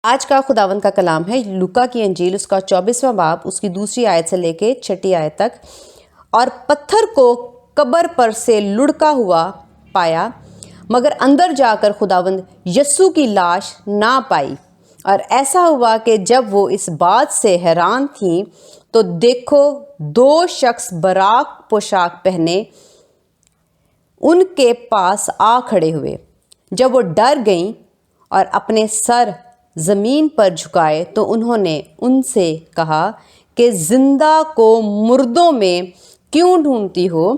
آج کا خداوند کا کلام ہے لوکا کی انجیل اس کا 24واں باب اس کی 2 آیت سے لے کے 6 آیت تک۔ اور پتھر کو قبر پر سے لڑکا ہوا پایا، مگر اندر جا کر خداوند یسوع کی لاش نہ پائی۔ اور ایسا ہوا کہ جب وہ اس بات سے حیران تھیں تو دیکھو 2 شخص براق پوشاک پہنے ان کے پاس آ کھڑے ہوئے۔ جب وہ ڈر گئیں اور اپنے سر زمین پر جھکائے تو انہوں نے ان سے کہا کہ زندہ کو مردوں میں کیوں ڈھونڈتی ہو؟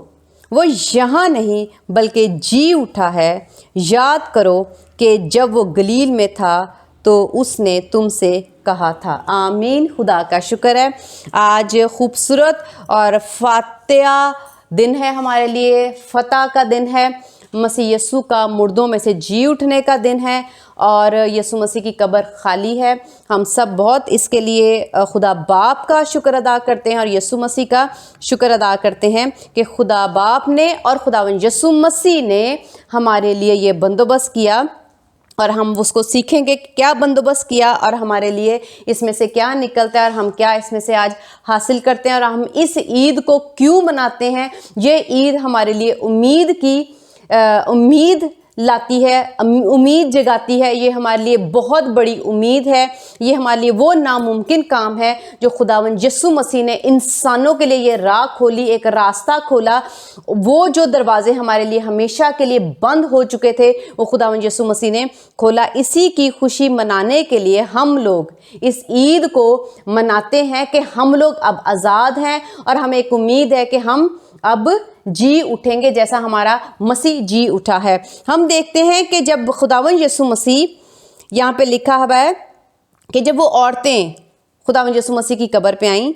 وہ یہاں نہیں بلکہ جی اٹھا ہے۔ یاد کرو کہ جب وہ گلیل میں تھا تو اس نے تم سے کہا تھا۔ آمین۔ خدا کا شکر ہے، آج خوبصورت اور فاتحہ دن ہے ہمارے لیے، فتح کا دن ہے، مسیح یسوع کا مردوں میں سے جی اٹھنے کا دن ہے، اور یسوع مسیح کی قبر خالی ہے۔ ہم سب بہت اس کے لیے خدا باپ کا شکر ادا کرتے ہیں اور یسوع مسیح کا شکر ادا کرتے ہیں کہ خدا باپ نے اور خداوند یسوع مسیح نے ہمارے لیے یہ بندوبست کیا، اور ہم اس کو سیکھیں گے کہ کیا بندوبست کیا اور ہمارے لیے اس میں سے کیا نکلتا ہے اور ہم کیا اس میں سے آج حاصل کرتے ہیں، اور ہم اس عید کو کیوں مناتے ہیں۔ یہ عید ہمارے لیے امید لاتی ہے، امید جگاتی ہے۔ یہ ہمارے لیے بہت بڑی امید ہے، یہ ہمارے لیے وہ ناممکن کام ہے جو خداوند یسوع مسیح نے انسانوں کے لیے یہ راہ کھولی، ایک راستہ کھولا۔ وہ جو دروازے ہمارے لیے ہمیشہ کے لیے بند ہو چکے تھے وہ خداوند یسوع مسیح نے کھولا۔ اسی کی خوشی منانے کے لیے ہم لوگ اس عید کو مناتے ہیں کہ ہم لوگ اب آزاد ہیں، اور ہمیں ایک امید ہے کہ ہم اب جی اٹھیں گے جیسا ہمارا مسیح جی اٹھا ہے۔ ہم دیکھتے ہیں کہ جب خداوند یسوع مسیح، یہاں پہ لکھا ہوا ہے کہ جب وہ عورتیں خداوند یسوع مسیح کی قبر پہ آئیں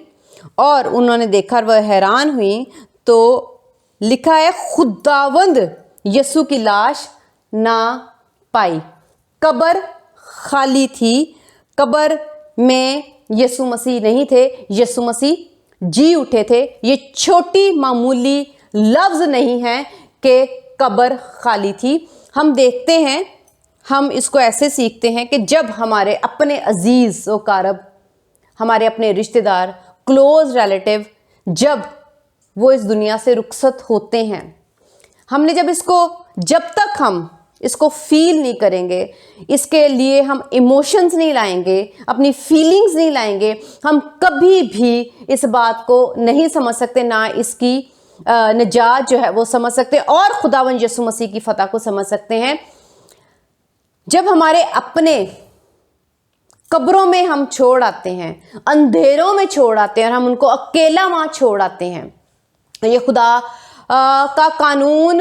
اور انہوں نے دیکھا اور وہ حیران ہوئیں، تو لکھا ہے خداوند یسوع کی لاش نہ پائی۔ قبر خالی تھی، قبر میں یسوع مسیح نہیں تھے، یسوع مسیح جی اٹھے تھے۔ یہ چھوٹی معمولی لفظ نہیں ہے کہ قبر خالی تھی۔ ہم دیکھتے ہیں، ہم اس کو ایسے سیکھتے ہیں کہ جب ہمارے اپنے عزیز و قارب، ہمارے اپنے رشتہ دار، کلوز ریلیٹیو، جب وہ اس دنیا سے رخصت ہوتے ہیں، ہم نے جب تک ہم اس کو فیل نہیں کریں گے، اس کے لیے ہم ایموشنز نہیں لائیں گے، اپنی فیلنگز نہیں لائیں گے، ہم کبھی بھی اس بات کو نہیں سمجھ سکتے، نہ اس کی نجات جو ہے وہ سمجھ سکتے اور خداوند یسوع مسیح کی فتح کو سمجھ سکتے ہیں۔ جب ہمارے اپنے قبروں میں ہم چھوڑ آتے ہیں، اندھیروں میں چھوڑ آتے ہیں، اور ہم ان کو اکیلا وہاں چھوڑ آتے ہیں، یہ خدا کا قانون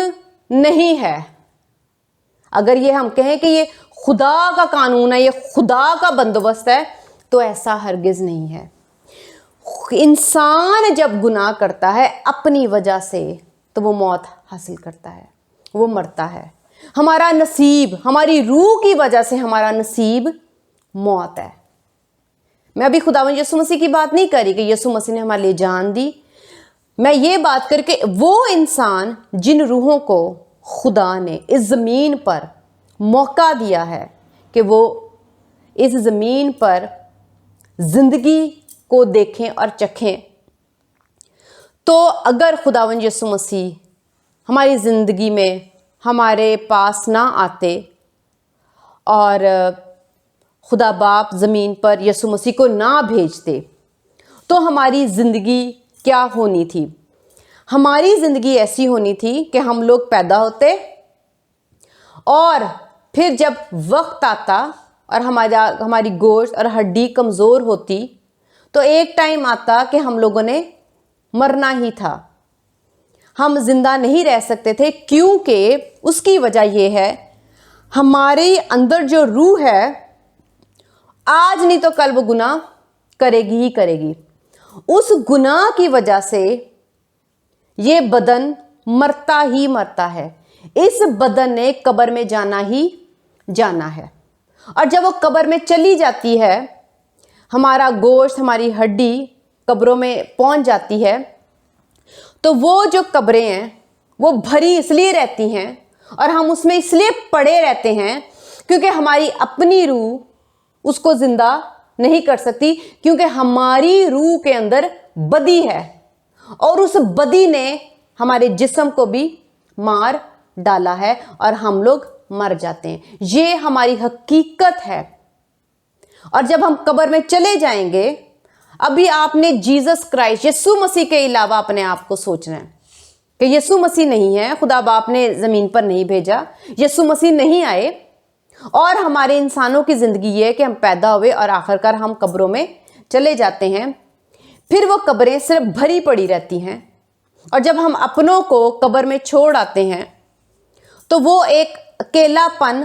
نہیں ہے۔ اگر یہ ہم کہیں کہ یہ خدا کا قانون ہے، یہ خدا کا بندوبست ہے، تو ایسا ہرگز نہیں ہے۔ انسان جب گناہ کرتا ہے اپنی وجہ سے تو وہ موت حاصل کرتا ہے، وہ مرتا ہے۔ ہمارا نصیب، ہماری روح کی وجہ سے ہمارا نصیب موت ہے۔ میں ابھی خداوند یسوع مسیح کی بات نہیں کر رہی کہ یسوع مسیح نے ہمارے لیے جان دی، میں یہ بات کر کے وہ انسان جن روحوں کو خدا نے اس زمین پر موقع دیا ہے کہ وہ اس زمین پر زندگی کو دیکھیں اور چکھیں، تو اگر خداوند یسوع مسیح ہماری زندگی میں ہمارے پاس نہ آتے اور خدا باپ زمین پر یسوع مسیح کو نہ بھیجتے، تو ہماری زندگی کیا ہونی تھی؟ ہماری زندگی ایسی ہونی تھی کہ ہم لوگ پیدا ہوتے، اور پھر جب وقت آتا اور ہماری گوشت اور ہڈی کمزور ہوتی، تو ایک ٹائم آتا کہ ہم لوگوں نے مرنا ہی تھا، ہم زندہ نہیں رہ سکتے تھے، کیونکہ اس کی وجہ یہ ہے ہمارے اندر جو روح ہے آج نہیں تو کل وہ گناہ کرے گی ہی کرے گی۔ اس گناہ کی وجہ سے یہ بدن مرتا ہی مرتا ہے، اس بدن نے قبر میں جانا ہی جانا ہے، اور جب وہ قبر میں چلی جاتی ہے، ہمارا گوشت، ہماری ہڈی قبروں میں پہنچ جاتی ہے، تو وہ جو قبریں ہیں وہ بھری اس لیے رہتی ہیں اور ہم اس میں اس لیے پڑے رہتے ہیں کیونکہ ہماری اپنی روح اس کو زندہ نہیں کر سکتی، کیونکہ ہماری روح کے اندر بدی ہے اور اس بدی نے ہمارے جسم کو بھی مار ڈالا ہے اور ہم لوگ مر جاتے ہیں۔ یہ ہماری حقیقت ہے۔ اور جب ہم قبر میں چلے جائیں گے، ابھی آپ نے جیزس کرائسٹ یسوع مسیح کے علاوہ اپنے آپ کو سوچنا ہے کہ یسوع مسیح نہیں ہے، خدا باپ نے زمین پر نہیں بھیجا، یسوع مسیح نہیں آئے، اور ہمارے انسانوں کی زندگی یہ ہے کہ ہم پیدا ہوئے اور آخر کار ہم قبروں میں چلے جاتے ہیں۔ پھر وہ قبریں صرف بھری پڑی رہتی ہیں، اور جب ہم اپنوں کو قبر میں چھوڑ آتے ہیں تو وہ ایک اکیلا پن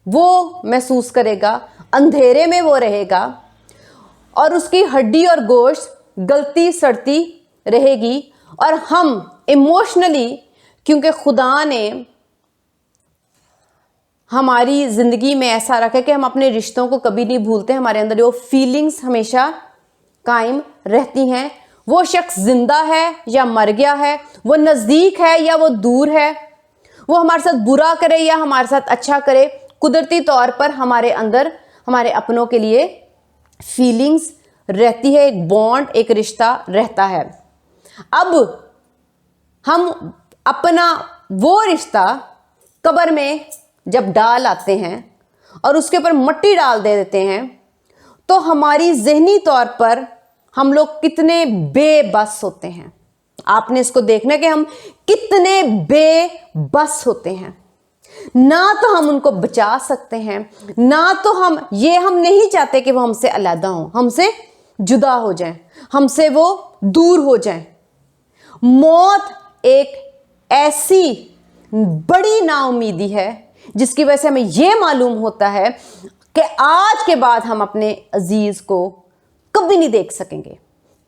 وہ محسوس کرے گا، اندھیرے میں وہ رہے گا، اور اس کی ہڈی اور گوشت گلتی سڑتی رہے گی، اور ہم ایموشنلی، کیونکہ خدا نے ہماری زندگی میں ایسا رکھا کہ ہم اپنے رشتوں کو کبھی نہیں بھولتے، ہمارے اندر وہ فیلنگز ہمیشہ قائم رہتی ہیں۔ وہ شخص زندہ ہے یا مر گیا ہے، وہ نزدیک ہے یا وہ دور ہے، وہ ہمارے ساتھ برا کرے یا ہمارے ساتھ اچھا کرے، قدرتی طور پر ہمارے اندر ہمارے اپنوں کے لیے فیلنگز رہتی ہے، ایک بانڈ، ایک رشتہ رہتا ہے۔ اب ہم اپنا وہ رشتہ قبر میں جب ڈال آتے ہیں اور اس کے اوپر مٹی ڈال دے دیتے ہیں، تو ہماری ذہنی طور پر ہم لوگ کتنے بے بس ہوتے ہیں۔ آپ نے اس کو دیکھنا کہ ہم کتنے بے بس ہوتے ہیں، نہ تو ہم ان کو بچا سکتے ہیں، نہ تو ہم نہیں چاہتے کہ وہ ہم سے علیحدہ ہوں، ہم سے جدا ہو جائیں، ہم سے وہ دور ہو جائیں۔ موت ایک ایسی بڑی نا امیدی ہے جس کی وجہ سے ہمیں یہ معلوم ہوتا ہے کہ آج کے بعد ہم اپنے عزیز کو کبھی نہیں دیکھ سکیں گے،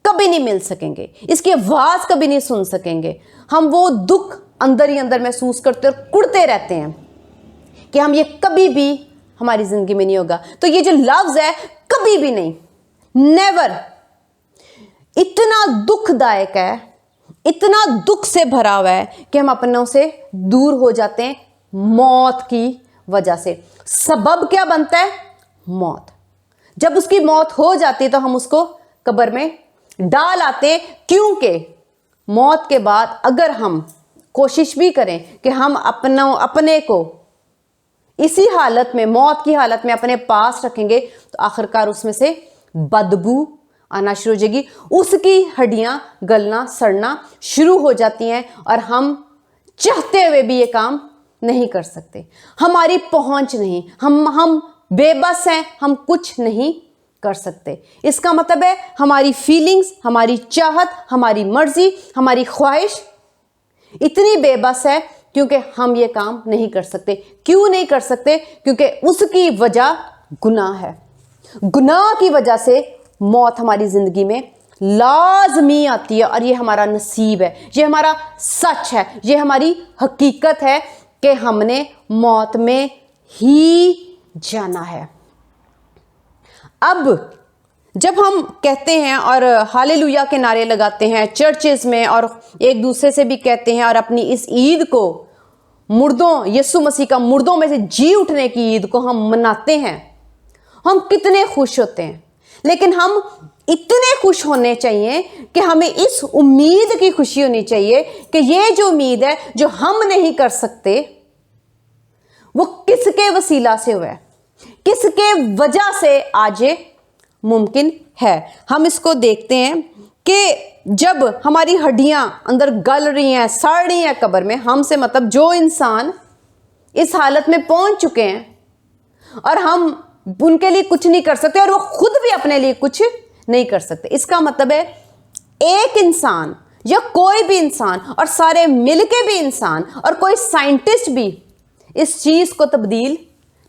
کبھی نہیں مل سکیں گے، اس کی آواز کبھی نہیں سن سکیں گے۔ ہم وہ دکھ اندر ہی اندر محسوس کرتے اور کڑتے رہتے ہیں کہ ہم یہ کبھی بھی ہماری زندگی میں نہیں ہوگا۔ تو یہ جو لفظ ہے کبھی بھی نہیں، نیور، اتنا دکھ دائق ہے، اتنا دکھ سے بھرا ہوا ہے کہ ہم اپنوں سے دور ہو جاتے ہیں موت کی وجہ سے۔ سبب کیا بنتا ہے؟ موت۔ جب اس کی موت ہو جاتی ہے تو ہم اس کو قبر میں ڈال آتے ہیں، کیونکہ موت کے بعد اگر ہم کوشش بھی کریں کہ ہم اپنے کو اسی حالت میں، موت کی حالت میں اپنے پاس رکھیں گے، تو آخرکار اس میں سے بدبو آنا شروع ہو جائے گی، اس کی ہڈیاں گلنا سڑنا شروع ہو جاتی ہیں، اور ہم چاہتے ہوئے بھی یہ کام نہیں کر سکتے، ہماری پہنچ نہیں، ہم بے بس ہیں، ہم کچھ نہیں کر سکتے۔ اس کا مطلب ہے ہماری فیلنگز، ہماری چاہت، ہماری مرضی، ہماری خواہش اتنی بے بس ہے کیونکہ ہم یہ کام نہیں کر سکتے۔ کیوں نہیں کر سکتے؟ کیونکہ اس کی وجہ گناہ ہے۔ گناہ کی وجہ سے موت ہماری زندگی میں لازمی آتی ہے، اور یہ ہمارا نصیب ہے، یہ ہمارا سچ ہے، یہ ہماری حقیقت ہے کہ ہم نے موت میں ہی جانا ہے۔ اب جب ہم کہتے ہیں اور ہاللویا کے نعرے لگاتے ہیں چرچز میں، اور ایک دوسرے سے بھی کہتے ہیں، اور اپنی اس عید کو مردوں، یسوع مسیح کا مردوں میں سے جی اٹھنے کی عید کو ہم مناتے ہیں، ہم کتنے خوش ہوتے ہیں، لیکن ہم اتنے خوش ہونے چاہیے کہ ہمیں اس امید کی خوشی ہونی چاہیے کہ یہ جو امید ہے جو ہم نہیں کر سکتے، وہ کس کے وسیلہ سے ہوا ہے، کس کے وجہ سے آج یہ ممکن ہے۔ ہم اس کو دیکھتے ہیں کہ جب ہماری ہڈیاں اندر گل رہی ہیں، سڑ رہی ہیں قبر میں، ہم سے مطلب جو انسان اس حالت میں پہنچ چکے ہیں اور ہم ان کے لیے کچھ نہیں کر سکتے، اور وہ خود بھی اپنے لیے کچھ نہیں کر سکتے۔ اس کا مطلب ہے ایک انسان یا کوئی بھی انسان، اور سارے مل کے بھی انسان، اور کوئی سائنٹسٹ بھی اس چیز کو تبدیل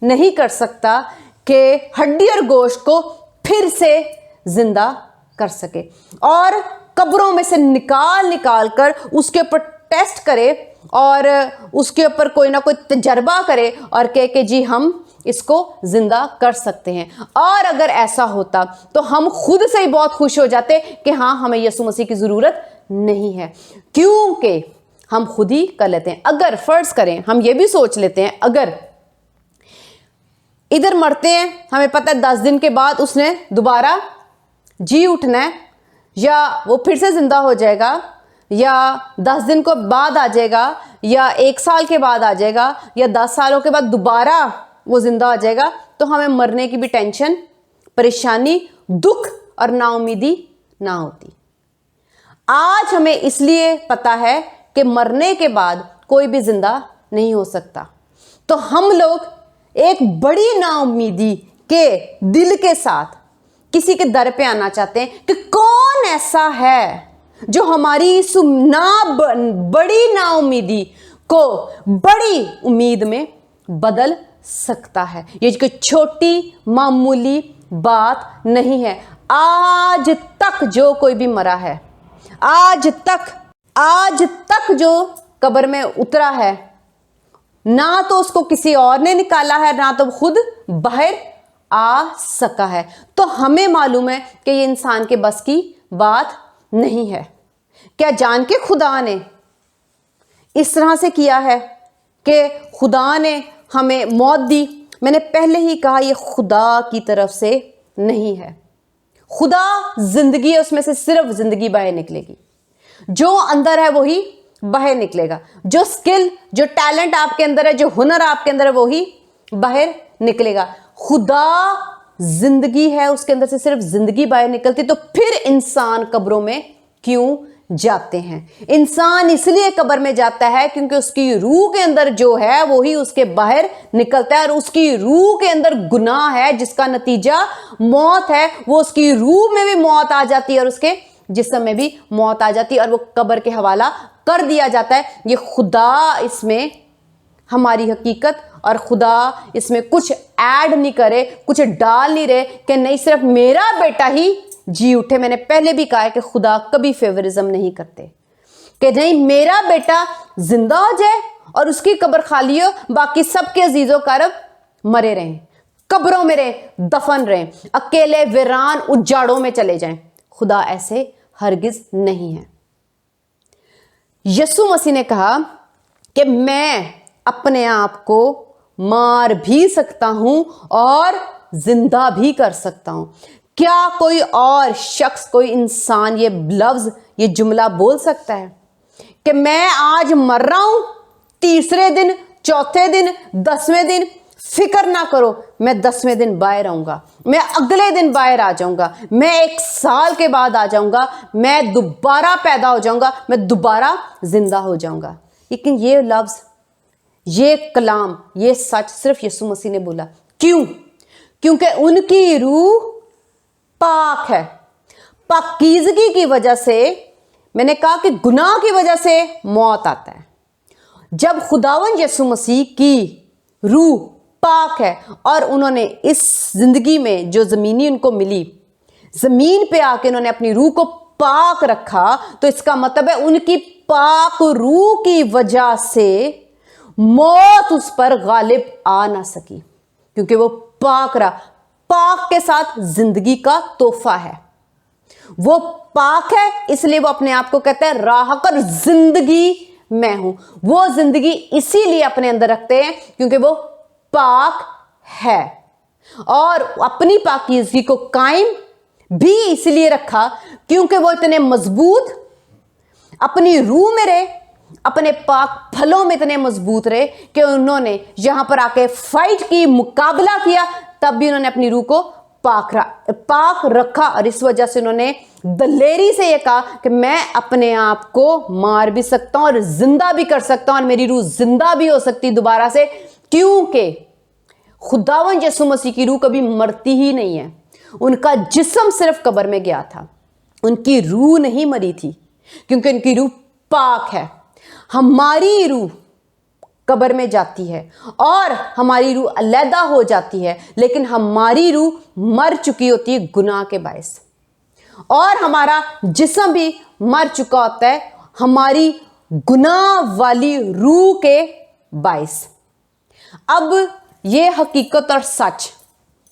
نہیں کر سکتا کہ ہڈی اور گوشت کو پھر سے زندہ کر سکے، اور قبروں میں سے نکال کر اس کے اوپر ٹیسٹ کرے، اور اس کے اوپر کوئی نہ کوئی تجربہ کرے، اور کہے کہ جی ہم اس کو زندہ کر سکتے ہیں۔ اور اگر ایسا ہوتا تو ہم خود سے ہی بہت خوش ہو جاتے کہ ہاں ہمیں یسوع مسیح کی ضرورت نہیں ہے، کیونکہ ہم خود ہی کر لیتے ہیں۔ اگر فرض کریں، ہم یہ بھی سوچ لیتے ہیں، اگر ادھر مرتے ہیں, ہمیں پتہ ہے 10 دن کے بعد اس نے دوبارہ جی اٹھنا ہے, یا وہ پھر سے زندہ ہو جائے گا, یا 10 دن کو بعد آ جائے گا, یا 1 سال کے بعد آ جائے گا, یا 10 سالوں کے بعد دوبارہ وہ زندہ ہو جائے گا, تو ہمیں مرنے کی بھی ٹینشن, پریشانی, دکھ اور نا امیدی نہ ہوتی. آج ہمیں اس لیے پتا ہے کہ مرنے کے بعد کوئی بھی زندہ نہیں ہو سکتا, تو ہم لوگ ایک بڑی نا امیدی کے دل کے ساتھ کسی کے در پہ آنا چاہتے ہیں کہ کون ایسا ہے جو ہماری اس بڑی نا امیدی کو بڑی امید میں بدل سکتا ہے. یہ کوئی چھوٹی معمولی بات نہیں ہے. آج تک جو کوئی بھی مرا ہے, آج تک جو قبر میں اترا ہے, نہ تو اس کو کسی اور نے نکالا ہے, نہ تو خود باہر آ سکا ہے. تو ہمیں معلوم ہے کہ یہ انسان کے بس کی بات نہیں ہے. کیا جان کے خدا نے اس طرح سے کیا ہے کہ خدا نے ہمیں موت دی؟ میں نے پہلے ہی کہا یہ خدا کی طرف سے نہیں ہے. خدا زندگی ہے, اس میں سے صرف زندگی باہر نکلے گی. جو اندر ہے وہی باہر نکلے گا. جو سکل, جو ٹیلنٹ آپ کے اندر ہے, جو ہنر آپ کے اندر ہے, وہی باہر نکلے گا. خدا زندگی ہے, اس کے اندر سے صرف زندگی باہر نکلتی. تو پھر انسان قبروں میں کیوں جاتے ہیں؟ انسان اس لیے قبر میں جاتا ہے کیونکہ اس کی روح کے اندر جو ہے وہی اس کے باہر نکلتا ہے, اور اس کی روح کے اندر گناہ ہے جس کا نتیجہ موت ہے. وہ اس کی روح میں بھی موت آ جاتی ہے اور اس کے جسم میں بھی موت آ جاتی ہے, اور وہ قبر کے حوالہ کر دیا جاتا ہے. یہ خدا اس میں ہماری حقیقت, اور خدا اس میں کچھ ایڈ نہیں کرے, کچھ ڈال نہیں رہے کہ نہیں صرف میرا بیٹا ہی جی اٹھے. میں نے پہلے بھی کہا ہے کہ خدا کبھی فیورزم نہیں کرتے کہ نہیں میرا بیٹا زندہ ہو جائے اور اس کی قبر خالی ہو, باقی سب کے عزیز و اقارب مرے رہیں, قبروں میں رہیں, دفن رہیں, اکیلے ویران اجاڑوں میں چلے جائیں. خدا ایسے ہرگز نہیں ہے. یسوع مسیح نے کہا کہ میں اپنے آپ کو مار بھی سکتا ہوں اور زندہ بھی کر سکتا ہوں. کیا کوئی اور شخص, کوئی انسان یہ لفظ, یہ جملہ بول سکتا ہے کہ میں آج مر رہا ہوں, تیسرے دن, چوتھے دن, 10ویں دن, فکر نہ کرو میں 10ویں دن باہر آؤں گا, میں اگلے دن باہر آ جاؤں گا, میں 1 سال کے بعد آ جاؤں گا, میں دوبارہ پیدا ہو جاؤں گا, میں دوبارہ زندہ ہو جاؤں گا؟ لیکن یہ لفظ, یہ کلام, یہ سچ صرف یسوع مسیح نے بولا. کیوں؟ کیونکہ ان کی روح پاک ہے. پاکیزگی کی وجہ سے, میں نے کہا کہ گناہ کی وجہ سے موت آتا ہے. جب خداوند یسوع مسیح کی روح پاک ہے اور انہوں نے اس زندگی میں جو زمینی ان کو ملی, زمین پہ آ کے انہوں نے اپنی روح کو پاک رکھا, تو اس کا مطلب ہے ان کی پاک روح کی وجہ سے موت اس پر غالب آ نہ سکی, کیونکہ وہ پاک رہا. پاک کے ساتھ زندگی کا تحفہ ہے. وہ پاک ہے, اس لیے وہ اپنے آپ کو کہتا ہے راحت اور زندگی میں ہوں. وہ زندگی اسی لیے اپنے اندر رکھتے ہیں کیونکہ وہ پاک ہے, اور اپنی پاکیزگی کو قائم بھی اس لیے رکھا کیونکہ وہ اتنے مضبوط اپنی روح میں رہے, اپنے پاک پھلوں میں اتنے مضبوط رہے کہ انہوں نے یہاں پر آ کے فائٹ کی, مقابلہ کیا, تب بھی انہوں نے اپنی روح کو پاک رکھا. اور اس وجہ سے انہوں نے دلیری سے یہ کہا کہ میں اپنے آپ کو مار بھی سکتا ہوں اور زندہ بھی کر سکتا ہوں, اور میری روح زندہ بھی ہو سکتی دوبارہ سے, کیونکہ خداوند یسوع مسیح کی روح کبھی مرتی ہی نہیں ہے. ان کا جسم صرف قبر میں گیا تھا, ان کی روح نہیں مری تھی کیونکہ ان کی روح پاک ہے. ہماری روح قبر میں جاتی ہے اور ہماری روح علیحدہ ہو جاتی ہے, لیکن ہماری روح مر چکی ہوتی ہے گناہ کے باعث, اور ہمارا جسم بھی مر چکا ہوتا ہے ہماری گناہ والی روح کے باعث. اب یہ حقیقت اور سچ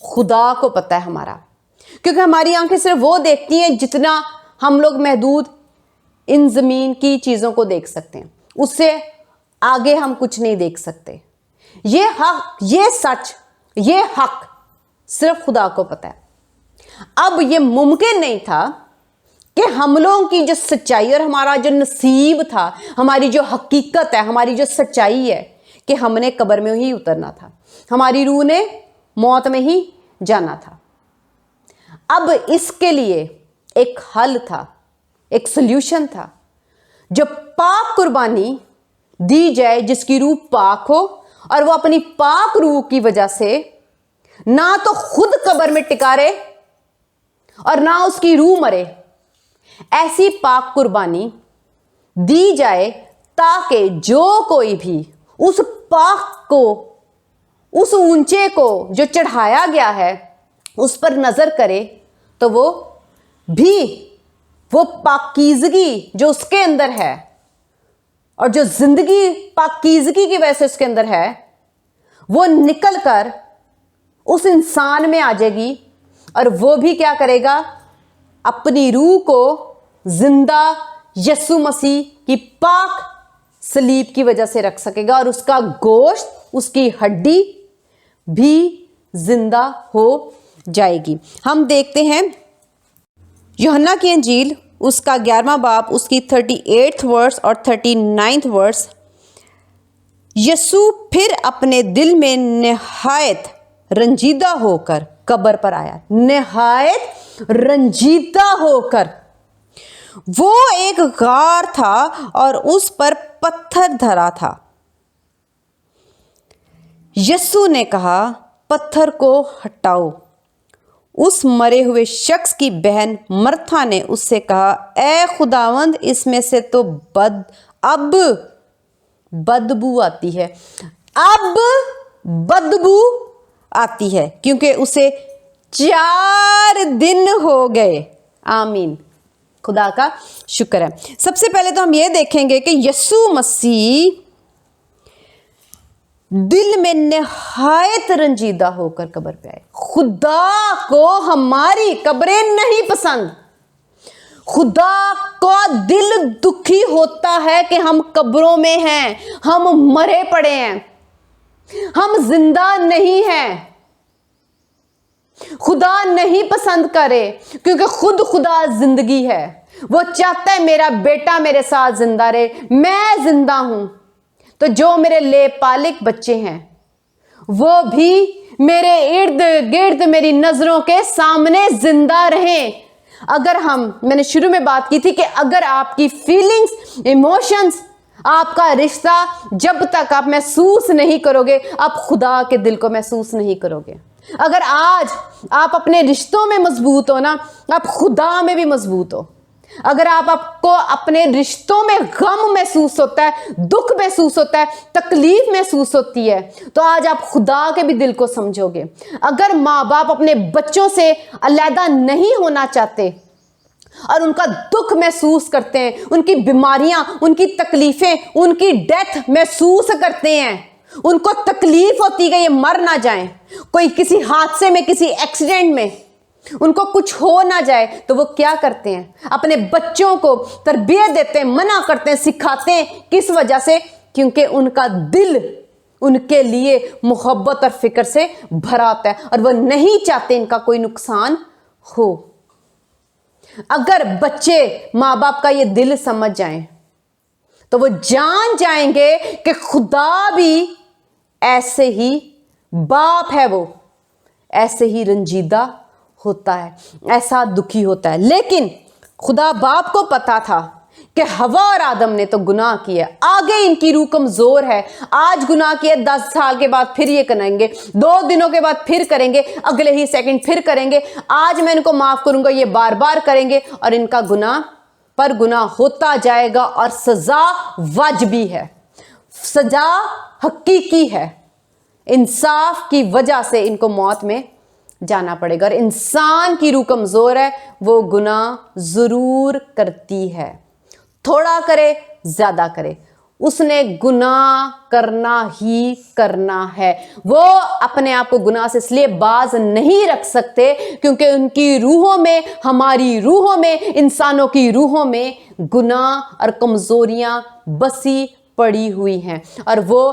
خدا کو پتہ ہے ہمارا, کیونکہ ہماری آنکھیں صرف وہ دیکھتی ہیں جتنا ہم لوگ محدود ان زمین کی چیزوں کو دیکھ سکتے ہیں, اس سے آگے ہم کچھ نہیں دیکھ سکتے. یہ حق, یہ سچ یہ حق صرف خدا کو پتا ہے. اب یہ ممکن نہیں تھا کہ ہم لوگوں کی جو سچائی اور ہمارا جو نصیب تھا, ہماری جو حقیقت ہے, ہماری جو سچائی ہے, کہ ہم نے قبر میں ہی اترنا تھا, ہماری روح نے موت میں ہی جانا تھا. اب اس کے لیے ایک حل تھا, ایک سلیوشن تھا, جو پاک قربانی دی جائے جس کی روح پاک ہو, اور وہ اپنی پاک روح کی وجہ سے نہ تو خود قبر میں ٹکا رہے اور نہ اس کی روح مرے. ایسی پاک قربانی دی جائے تاکہ جو کوئی بھی اس پاک کو, اس اونچے کو جو چڑھایا گیا ہے اس پر نظر کرے تو وہ بھی وہ پاکیزگی جو اس کے اندر ہے اور جو زندگی پاکیزگی کی وجہ سے اس کے اندر ہے وہ نکل کر اس انسان میں آ جائے گی, اور وہ بھی کیا کرے گا, اپنی روح کو زندہ یسوع مسیح کی پاک صلیب کی وجہ سے رکھ سکے گا, اور اس کا گوشت, اس کی ہڈی بھی زندہ ہو جائے گی. ہم دیکھتے ہیں یوحنا کی انجیل اس کا 11واں باب اس کی 38 ورس اور 39 ورس. یسوع پھر اپنے دل میں نہایت رنجیدہ ہو کر قبر پر آیا. نہایت رنجیدہ ہو کر. وہ ایک غار تھا اور اس پر پتھر دھرا تھا. یسوع نے کہا, پتھر کو ہٹاؤ. اس مرے ہوئے شخص کی بہن مرتھا نے اس سے کہا, اے خداوند, اس میں سے تو اب بدبو آتی ہے. اب بدبو آتی ہے کیونکہ اسے 4 دن ہو گئے. آمین, خدا کا شکر ہے. سب سے پہلے تو ہم یہ دیکھیں گے کہ یسوع مسیح دل میں نہایت رنجیدہ ہو کر قبر پہ آئے. خدا کو ہماری قبریں نہیں پسند. خدا کا دل دکھی ہوتا ہے کہ ہم قبروں میں ہیں, ہم مرے پڑے ہیں, ہم زندہ نہیں ہیں. خدا نہیں پسند کرے کیونکہ خود خدا زندگی ہے. وہ چاہتا ہے میرا بیٹا میرے ساتھ زندہ رہے, میں زندہ ہوں, تو جو میرے لے پالک بچے ہیں وہ بھی میرے ارد گرد میری نظروں کے سامنے زندہ رہیں. اگر میں نے شروع میں بات کی تھی کہ اگر آپ کی فیلنگز, ایموشنز, آپ کا رشتہ جب تک آپ محسوس نہیں کرو گے, آپ خدا کے دل کو محسوس نہیں کرو گے. اگر آج آپ اپنے رشتوں میں مضبوط ہو نا, آپ خدا میں بھی مضبوط ہو. اگر آپ کو اپنے رشتوں میں غم محسوس ہوتا ہے, دکھ محسوس ہوتا ہے, تکلیف محسوس ہوتی ہے, تو آج آپ خدا کے بھی دل کو سمجھو گے. اگر ماں باپ اپنے بچوں سے علیحدہ نہیں ہونا چاہتے اور ان کا دکھ محسوس کرتے ہیں, ان کی بیماریاں, ان کی تکلیفیں, ان کی ڈیتھ محسوس کرتے ہیں, ان کو تکلیف ہوتی ہے یہ مر نہ جائیں, کوئی کسی حادثے میں, کسی ایکسیڈنٹ میں ان کو کچھ ہو نہ جائے, تو وہ کیا کرتے ہیں, اپنے بچوں کو تربیت دیتے ہیں, منع کرتے ہیں, سکھاتے ہیں. کس وجہ سے؟ کیونکہ ان کا دل ان کے لیے محبت اور فکر سے بھرا ہوتا ہے اور وہ نہیں چاہتے ان کا کوئی نقصان ہو. اگر بچے ماں باپ کا یہ دل سمجھ جائیں تو وہ جان جائیں گے کہ خدا بھی ایسے ہی باپ ہے, وہ ایسے ہی رنجیدہ ہوتا ہے, ایسا دکھی ہوتا ہے. لیکن خدا باپ کو پتا تھا کہ ہوا اور آدم نے تو گناہ کیا, آگے ان کی روح کمزور ہے, آج گناہ کیا, 10 سال کے بعد پھر یہ کریں گے, 2 دنوں کے بعد پھر کریں گے, اگلے ہی سیکنڈ پھر کریں گے, آج میں ان کو معاف کروں گا, یہ بار بار کریں گے, اور ان کا گناہ پر گناہ ہوتا جائے گا, اور سزا واجبی ہے, سزا حقیقی ہے. انصاف کی وجہ سے ان کو موت میں جانا پڑے گا, اور انسان کی روح کمزور ہے, وہ گناہ ضرور کرتی ہے, تھوڑا کرے زیادہ کرے, اس نے گناہ کرنا ہی کرنا ہے. وہ اپنے آپ کو گناہ سے اس لیے باز نہیں رکھ سکتے کیونکہ ان کی روحوں میں, ہماری روحوں میں, انسانوں کی روحوں میں گناہ اور کمزوریاں بسی پڑی ہوئی ہیں, اور وہ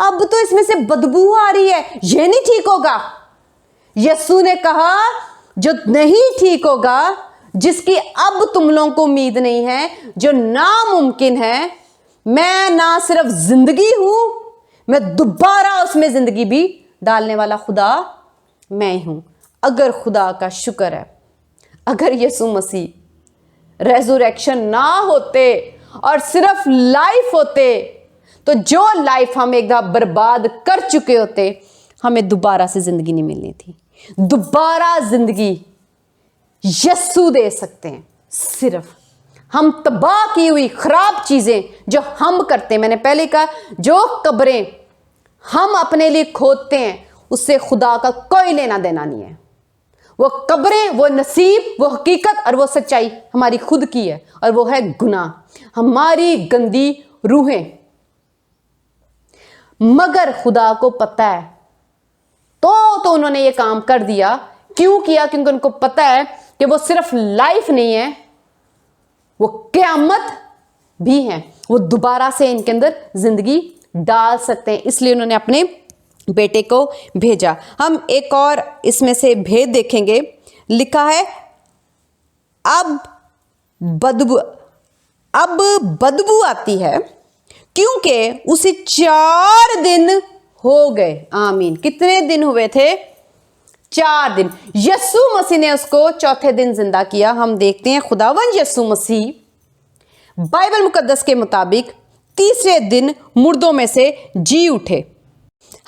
اب تو اس میں سے بدبو آ رہی ہے, یہ نہیں ٹھیک ہوگا. یسوع نے کہا جو نہیں ٹھیک ہوگا, جس کی اب تم لوگوں کو امید نہیں ہے, جو ناممکن ہے, میں نہ صرف زندگی ہوں, میں دوبارہ اس میں زندگی بھی ڈالنے والا خدا میں ہوں. اگر خدا کا شکر ہے, اگر یسوع مسیح ریزوریکشن نہ ہوتے اور صرف لائف ہوتے, تو جو لائف ہم ایک دفعہ برباد کر چکے ہوتے, ہمیں دوبارہ سے زندگی نہیں ملنی تھی. دوبارہ زندگی یسوع دے سکتے ہیں. صرف ہم تباہ کی ہوئی خراب چیزیں جو ہم کرتے ہیں, میں نے پہلے کہا, جو قبریں ہم اپنے لیے کھودتے ہیں, اس سے خدا کا کوئی لینا دینا نہیں ہے. وہ قبریں, وہ نصیب, وہ حقیقت اور وہ سچائی ہماری خود کی ہے, اور وہ ہے گناہ, ہماری گندی روحیں. مگر خدا کو پتا ہے, تو انہوں نے یہ کام کر دیا. کیوں کیا؟ کیونکہ ان کو پتا ہے کہ وہ صرف لائف نہیں ہے, وہ قیامت بھی ہے. وہ دوبارہ سے ان کے اندر زندگی ڈال سکتے ہیں. اس لیے انہوں نے اپنے بیٹے کو بھیجا. ہم ایک اور اس میں سے بھید دیکھیں گے. لکھا ہے اب بدبو آتی ہے کیونکہ اسے 4 دن ہو گئے. آمین. کتنے دن ہوئے تھے؟ 4 دن. یسوع مسیح نے اس کو چوتھے دن زندہ کیا. ہم دیکھتے ہیں خداوند یسوع مسیح بائبل مقدس کے مطابق تیسرے دن مردوں میں سے جی اٹھے.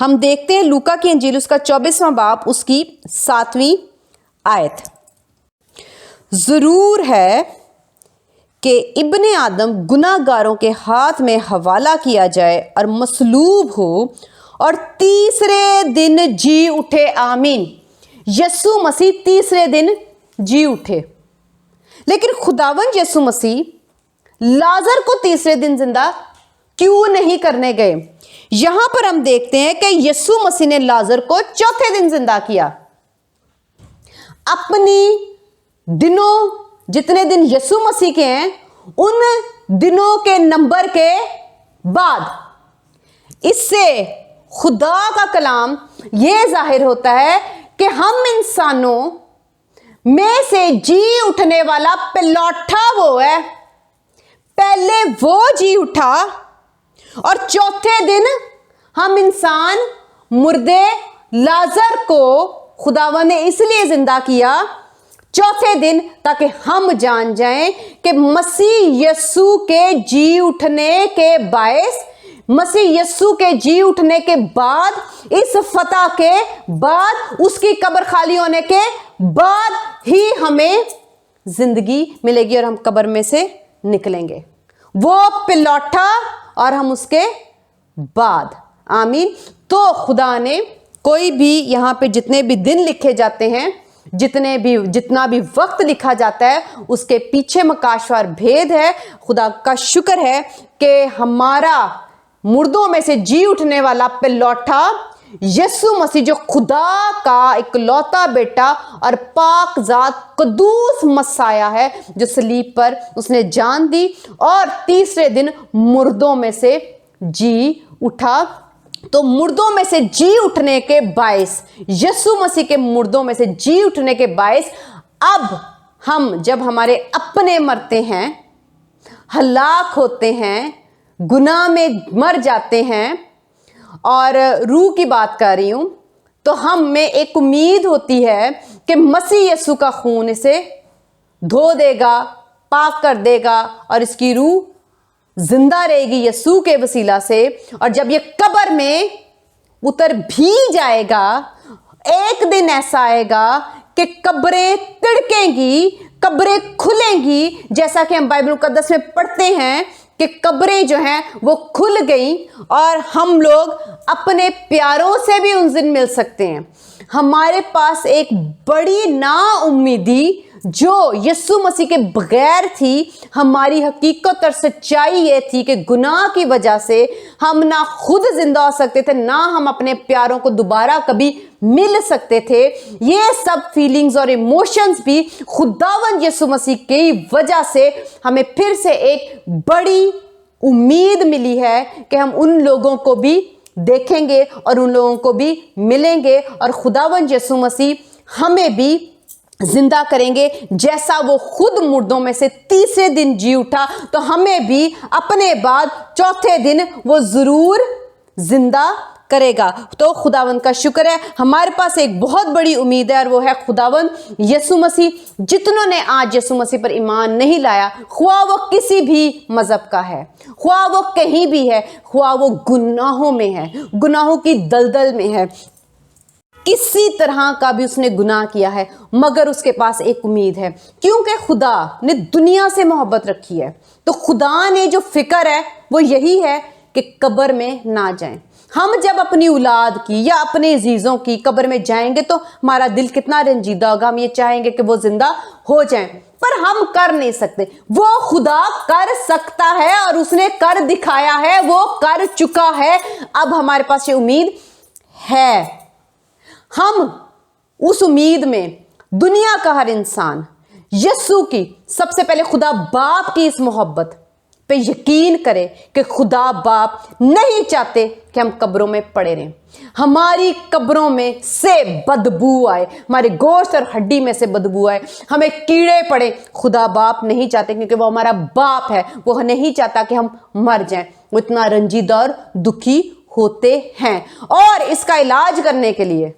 ہم دیکھتے ہیں لوکا کی انجیل اس کا 24واں باب اس کی 7ویں آیت. ضرور ہے کہ ابن آدم گناہ گاروں کے ہاتھ میں حوالہ کیا جائے اور مصلوب ہو اور تیسرے دن جی اٹھے. آمین. یسوع مسیح تیسرے دن جی اٹھے. لیکن خداوند یسوع مسیح لازر کو تیسرے دن زندہ کیوں نہیں کرنے گئے؟ یہاں پر ہم دیکھتے ہیں کہ یسوع مسیح نے لازر کو چوتھے دن زندہ کیا. اپنی دنوں جتنے دن یسوع مسیح کے ہیں, ان دنوں کے نمبر کے بعد. اس سے خدا کا کلام یہ ظاہر ہوتا ہے کہ ہم انسانوں میں سے جی اٹھنے والا پلوٹا وہ ہے. پہلے وہ جی اٹھا اور چوتھے دن ہم انسان مردے لازر کو خداوند نے اس لیے زندہ کیا چوتھے دن, تاکہ ہم جان جائیں کہ مسیح یسوع کے جی اٹھنے کے باعث, مسیح یسوع کے جی اٹھنے کے بعد, اس فتح کے بعد, اس کی قبر خالی ہونے کے بعد ہی ہمیں زندگی ملے گی اور ہم قبر میں سے نکلیں گے. وہ پلوٹا اور ہم اس کے بعد. آمین. تو خدا نے کوئی بھی یہاں پہ جتنے بھی دن لکھے جاتے ہیں, جتنا بھی وقت لکھا جاتا ہے, اس کے پیچھے مکاشوار بھید ہے. خدا کا شکر ہے کہ ہمارا مردوں میں سے جی اٹھنے والا پلوٹا یسوع مسیح, جو خدا کا اکلوتا بیٹا اور پاک ذات قدوس مسیح ہے, جو صلیب پر اس نے جان دی اور تیسرے دن مردوں میں سے جی اٹھا. تو مردوں میں سے جی اٹھنے کے باعث, یسوع مسیح کے مردوں میں سے جی اٹھنے کے باعث, اب ہم جب ہمارے اپنے مرتے ہیں, ہلاک ہوتے ہیں, گناہ میں مر جاتے ہیں, اور روح کی بات کر رہی ہوں, تو ہم میں ایک امید ہوتی ہے کہ مسیح یسوع کا خون اسے دھو دے گا, پاک کر دے گا, اور اس کی روح زندہ رہے گی یسوع کے وسیلہ سے. اور جب یہ قبر میں اتر بھی جائے گا, ایک دن ایسا آئے گا کہ قبریں تڑکیں گی, قبریں کھلیں گی, جیسا کہ ہم بائبل مقدس میں پڑھتے ہیں کہ قبریں جو ہیں وہ کھل گئیں اور ہم لوگ اپنے پیاروں سے بھی ان دن مل سکتے ہیں. ہمارے پاس ایک بڑی نا امیدی جو یسوع مسیح کے بغیر تھی. ہماری حقیقت اور سچائی یہ تھی کہ گناہ کی وجہ سے ہم نہ خود زندہ ہو سکتے تھے, نہ ہم اپنے پیاروں کو دوبارہ کبھی مل سکتے تھے. یہ سب فیلنگز اور ایموشنز بھی خداوند یسوع مسیح کی وجہ سے ہمیں پھر سے ایک بڑی امید ملی ہے کہ ہم ان لوگوں کو بھی دیکھیں گے اور ان لوگوں کو بھی ملیں گے, اور خداوند یسوع مسیح ہمیں بھی زندہ کریں گے. جیسا وہ خود مردوں میں سے تیسرے دن جی اٹھا, تو ہمیں بھی اپنے بعد چوتھے دن وہ ضرور زندہ کرے گا. تو خداوند کا شکر ہے, ہمارے پاس ایک بہت بڑی امید ہے, اور وہ ہے خداوند یسوع مسیح. جتنوں نے آج یسوع مسیح پر ایمان نہیں لایا, خواہ وہ کسی بھی مذہب کا ہے, خواہ وہ کہیں بھی ہے, خواہ وہ گناہوں میں ہے, گناہوں کی دلدل میں ہے, کسی طرح کا بھی اس نے گناہ کیا ہے, مگر اس کے پاس ایک امید ہے, کیونکہ خدا نے دنیا سے محبت رکھی ہے. تو خدا نے جو فکر ہے وہ یہی ہے کہ قبر میں نہ جائیں. ہم جب اپنی اولاد کی یا اپنے عزیزوں کی قبر میں جائیں گے تو ہمارا دل کتنا رنجیدہ ہوگا, ہم یہ چاہیں گے کہ وہ زندہ ہو جائیں, پر ہم کر نہیں سکتے. وہ خدا کر سکتا ہے, اور اس نے کر دکھایا ہے, وہ کر چکا ہے. اب ہمارے پاس یہ امید ہے. ہم اس امید میں, دنیا کا ہر انسان یسوع کی, سب سے پہلے خدا باپ کی اس محبت پہ یقین کرے کہ خدا باپ نہیں چاہتے کہ ہم قبروں میں پڑے رہیں, ہماری قبروں میں سے بدبو آئے, ہمارے گوشت اور ہڈی میں سے بدبو آئے, ہمیں کیڑے پڑے. خدا باپ نہیں چاہتے, کیونکہ وہ ہمارا باپ ہے. وہ نہیں چاہتا کہ ہم مر جائیں. وہ اتنا رنجیدہ اور دکھی ہوتے ہیں, اور اس کا علاج کرنے کے لیے,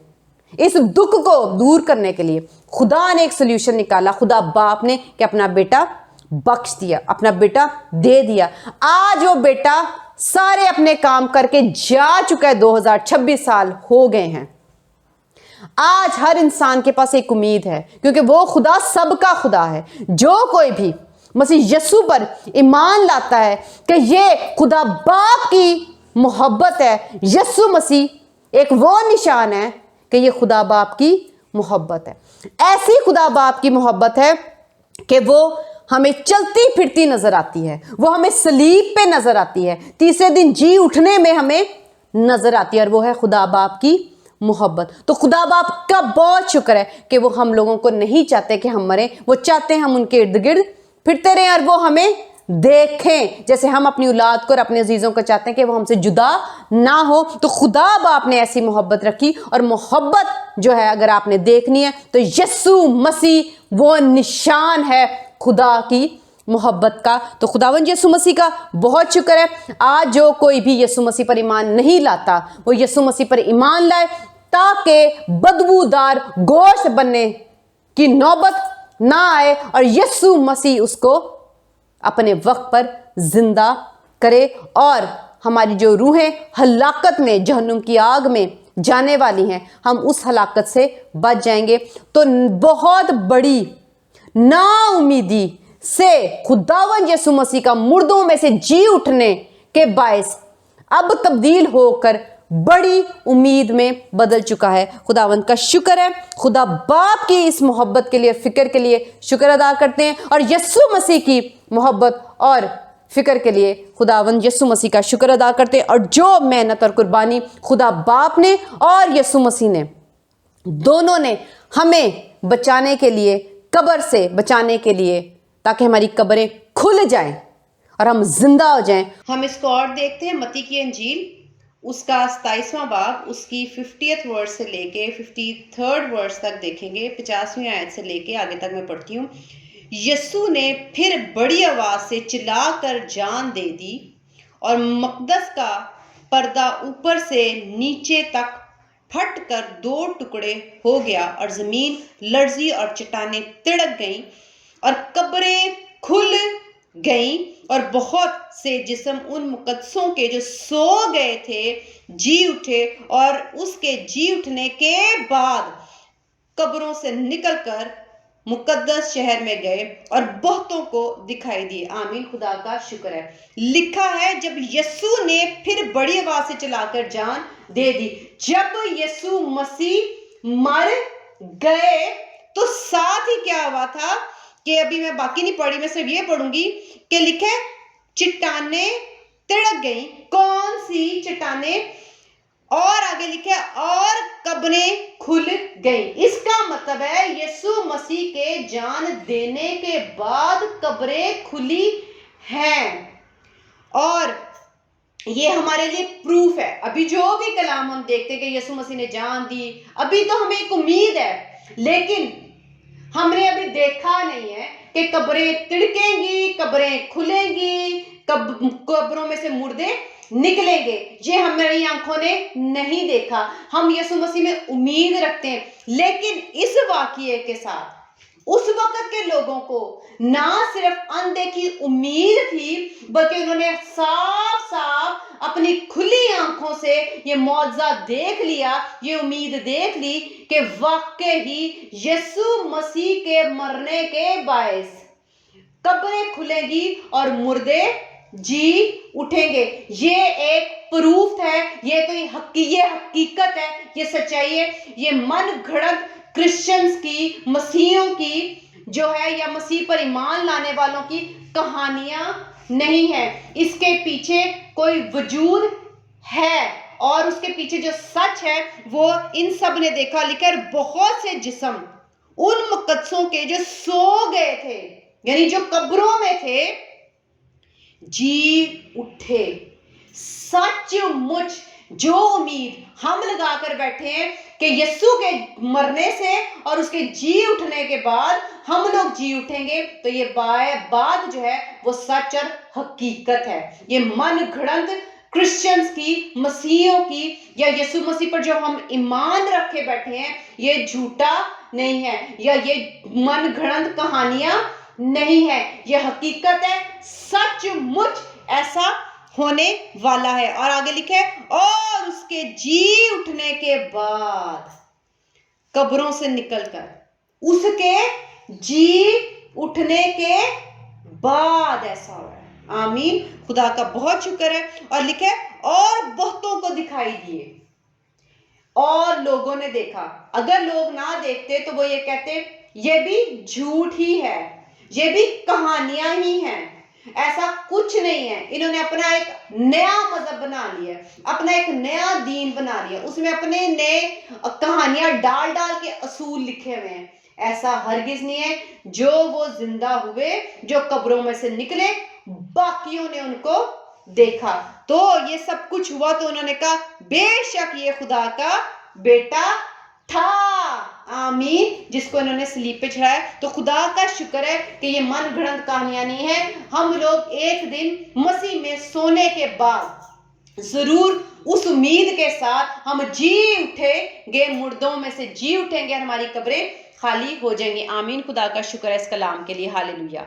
اس دکھ کو دور کرنے کے لیے خدا نے ایک سلیوشن نکالا. خدا باپ نے کہ اپنا بیٹا بخش دیا, اپنا بیٹا دے دیا. آج وہ بیٹا سارے اپنے کام کر کے جا چکا ہے, 2026 سال ہو گئے ہیں. آج ہر انسان کے پاس ایک امید ہے, کیونکہ وہ خدا سب کا خدا ہے. جو کوئی بھی مسیح یسوع پر ایمان لاتا ہے کہ یہ خدا باپ کی محبت ہے, یسوع مسیح ایک وہ نشان ہے کہ یہ خدا باپ کی محبت ہے. ایسی خدا باپ کی محبت ہے کہ وہ ہمیں چلتی پھرتی نظر آتی ہے, وہ ہمیں صلیب پہ نظر آتی ہے, تیسرے دن جی اٹھنے میں ہمیں نظر آتی ہے, اور وہ ہے خدا باپ کی محبت. تو خدا باپ کا بہت شکر ہے کہ وہ ہم لوگوں کو نہیں چاہتے کہ ہم مریں, وہ چاہتے ہیں ہم ان کے ارد گرد پھرتے رہیں, اور وہ ہمیں دیکھیں, جیسے ہم اپنی اولاد کو اور اپنے عزیزوں کو چاہتے ہیں کہ وہ ہم سے جدا نہ ہو. تو خدا باپ نے ایسی محبت رکھی, اور محبت جو ہے اگر آپ نے دیکھنی ہے تو یسوع مسیح وہ نشان ہے خدا کی محبت کا. تو خداوند یسوع مسیح کا بہت شکر ہے. آج جو کوئی بھی یسوع مسیح پر ایمان نہیں لاتا, وہ یسوع مسیح پر ایمان لائے, تاکہ بدبودار گوشت بننے کی نوبت نہ آئے, اور یسوع مسیح اس کو اپنے وقت پر زندہ کرے, اور ہماری جو روحیں ہلاکت میں, جہنم کی آگ میں جانے والی ہیں, ہم اس ہلاکت سے بچ جائیں گے. تو بہت بڑی نا امیدی سے خداوند یسوع مسیح کا مردوں میں سے جی اٹھنے کے باعث اب تبدیل ہو کر بڑی امید میں بدل چکا ہے. خداوند کا شکر ہے. خدا باپ کی اس محبت کے لیے, فکر کے لیے شکر ادا کرتے ہیں, اور یسوع مسیح کی محبت اور فکر کے لیے خداوند یسوع مسیح کا شکر ادا کرتے ہیں. اور جو محنت اور قربانی خدا باپ نے اور یسوع مسیح نے, دونوں نے ہمیں بچانے کے لیے, قبر سے بچانے کے لیے, تاکہ ہماری قبریں کھل جائیں اور ہم زندہ ہو جائیں. ہم اس کو اور دیکھتے ہیں, متی کی انجیل اس کا 27واں باب, اس کی 50th ورس سے لے کے 53rd ورس تک دیکھیں گے. 50ویں آیت سے لے کے آگے تک میں پڑھتی ہوں. یسوع نے پھر بڑی آواز سے چلا کر جان دے دی, اور مقدس کا پردہ اوپر سے نیچے تک پھٹ کر 2 ٹکڑے ہو گیا, اور زمین لرزی اور چٹانیں تڑک گئیں, اور قبریں کھل گئیں, اور بہت سے جسم ان مقدسوں کے جو سو گئے تھے جی اٹھے, اور اس کے جی اٹھنے کے بعد قبروں سے نکل کر مقدس شہر میں گئے, اور بہتوں کو دکھائی دیے. آمین. خدا کا شکر ہے. لکھا ہے جب یسوع نے پھر بڑی آواز سے چلا کر جان دے دی. جب یسوع مسیح مر گئے تو ساتھ ہی کیا ہوا تھا کہ ابھی میں باقی نہیں پڑھی, میں صرف یہ پڑھوں گی کہ لکھے چٹانیں تڑک گئیں. کون سی چٹانیں؟ اور آگے لکھے اور قبریں کھل گئیں. اس کا مطلب ہے یسوع مسیح کے جان دینے کے بعد قبریں کھلی ہیں. اور یہ ہمارے لیے پروف ہے. ابھی جو بھی کلام ہم دیکھتے کہ یسوع مسیح نے جان دی, ابھی تو ہمیں ایک امید ہے, لیکن ہم نے ابھی دیکھا نہیں ہے کہ قبریں تڑکیں گی, قبریں کھلیں گی, قبروں میں سے مردے نکلیں گے. یہ ہماری آنکھوں نے نہیں دیکھا. ہم یسوع مسیح میں امید رکھتے ہیں, لیکن اس واقعے کے ساتھ اس وقت کے لوگوں کو نہ صرف اندیکھی امید تھی, بلکہ انہوں نے صاف صاف اپنی کھلی آنکھوں سے یہ معجزہ دیکھ لیا, یہ امید دیکھ لی کہ واقعی ہی یسوع مسیح کے مرنے کے باعث قبریں کھلیں گی اور مردے جی اٹھیں گے. یہ ایک پروف ہے, یہ حقیقت ہے, یہ سچائی ہے. یہ من گھڑت کرسچنز کی, مسیحیوں کی جو ہے, یا مسیح پر ایمان لانے والوں کی کہانیاں نہیں ہیں. اس کے پیچھے کوئی وجود ہے, اور اس کے پیچھے جو سچ ہے وہ ان سب نے دیکھا. لکھا ہے بہت سے جسم ان مقدسوں کے جو سو گئے تھے, یعنی جو قبروں میں تھے, جی اٹھے. سچ مچ جو امید ہم لگا کر بیٹھے ہیں کہ یسوع کے مرنے سے اور اس کے جی اٹھنے کے بعد ہم لوگ جی اٹھیں گے, تو یہ بات جو ہے وہ سچ اور حقیقت ہے. یہ من گھڑت کرسچنز کی, مسیحیوں کی, یا یسوع مسیح پر جو ہم ایمان رکھے بیٹھے ہیں, یہ جھوٹا نہیں ہے, یا یہ من گھڑت کہانیاں نہیں ہے, یہ حقیقت ہے. سچ مچ ایسا ہونے والا ہے. اور آگے لکھے, اور اس کے جی اٹھنے کے بعد قبروں سے نکل کر, اس کے جی اٹھنے کے بعد ایسا ہوا ہے. آمین, خدا کا بہت شکر ہے. اور لکھے, اور بہتوں کو دکھائی دیے, اور لوگوں نے دیکھا. اگر لوگ نہ دیکھتے تو وہ یہ کہتے یہ بھی جھوٹ ہی ہے, یہ بھی کہانیاں ہی ہیں, ایسا کچھ نہیں ہے. انہوں نے اپنا ایک نیا مذہب بنا لیا, اپنا ایک نیا دین بنا لیا, اس میں اپنے نئے کہانیاں ڈال ڈال کے اصول لکھے ہوئے ہیں. ایسا ہرگز نہیں ہے. جو وہ زندہ ہوئے, جو قبروں میں سے نکلے, باقیوں نے ان کو دیکھا. تو یہ سب کچھ ہوا تو انہوں نے کہا بے شک یہ خدا کا بیٹا تھا. آمین. جس کو انہوں نے صلیب پہ چڑھایا. تو خدا کا شکر ہے کہ یہ من گھڑت کہانیاں نہیں ہیں. ہم لوگ ایک دن مسیح میں سونے کے بعد ضرور اس امید کے ساتھ ہم جی اٹھیں گے, مردوں میں سے جی اٹھیں گے, ہماری قبریں خالی ہو جائیں گی. آمین. خدا کا شکر ہے اس کلام کے لیے. ہاللویا.